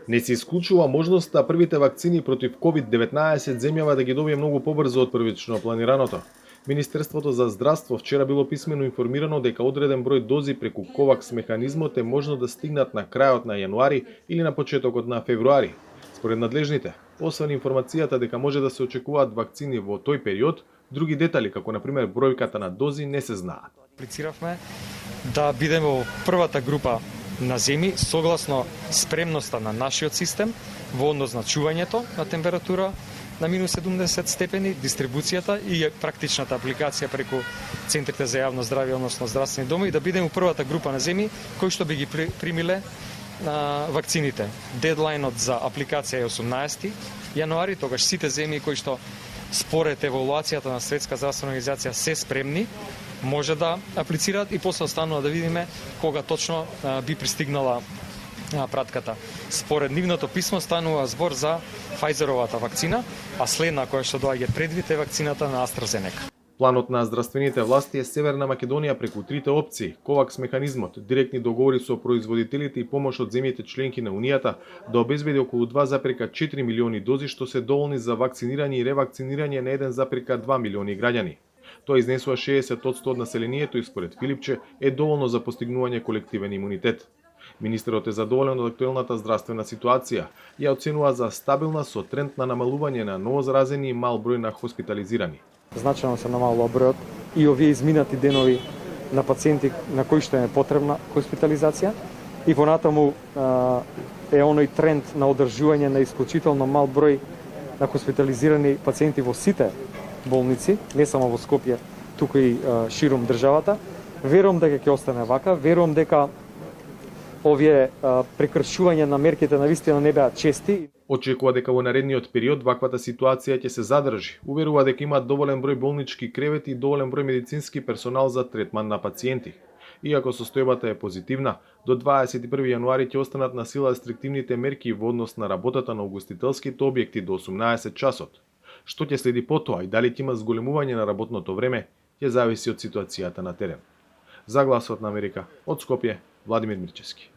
Не се исклучува можноста првите вакцини против COVID-19 земјава да ги добие многу побрзо од првично планираното. Министерството за здравство вчера било писмено информирано дека одреден број дози преку ковакс механизмот е можно да стигнат на крајот на јануари или на почетокот на февруари. Според надлежните, освен информацијата дека може да се очекуваат вакцини во тој период, други детали, како на пример бројката на дози, не се знаат. Аплициравме да бидеме во првата група на земји согласно спремноста на нашиот систем во однос на чувањето на температура на минус 70 степени, дистрибуцијата и практичната апликација преку центрите за јавно здравје, односно здравствени доми, и да бидеме во првата група на земји кои што би ги примиле на вакцините. Дедлајнот за апликација е 18 јануари, тогаш сите земји кои што според евалуацијата на Светска здравствена организација се спремни, може да аплицираат и после останува да видиме кога точно би пристигнала пратката. Според нивното писмо станува збор за Фајзеровата вакцина, а следна која што доаѓа предвид е вакцината на AstraZeneca. Планот на здравствените власти е Северна Македонија преку трите опции, ковакс механизмот, директни договори со производителите и помош од земјите членки на Унијата да обезбеди околу 2,4 милиони дози што се доволни за вакцинирање и ревакцинирање на 1,2 милиони граѓани. Тоа изнесува 60% од населението и според Филипче е доволно за постигнување колективен имунитет. Министерот е задоволен од актуелната здравствена ситуација, ја оценува за стабилна со тренд на намалување на новозаразени и мал број на хоспитализирани. Значајно се намалува бројот и овие изминати денови на пациенти на кои што е потребна хоспитализација и понатаму е оној тренд на одржување на исклучително мал број на хоспитализирани пациенти во сите болници, не само во Скопје, туку и ширум државата. Верувам дека ќе остане вака, верувам дека овие прекршувања на мерките навистина не беа чести. Очекува дека во наредниот период ваквата ситуација ќе се задржи. Уверува дека имаат доволен број болнички кревети и доволен број медицински персонал за третман на пациенти. Иако состојбата е позитивна, до 21 јануари ќе останат на сила рестриктивните мерки во однос на работата на угостителските објекти до 18 часот. Што ќе следи потоа и дали ќе има зголемување на работното време, ќе зависи од ситуацијата на терен. За Гласот на Америка, од Скопје, Владимир Мирчевски.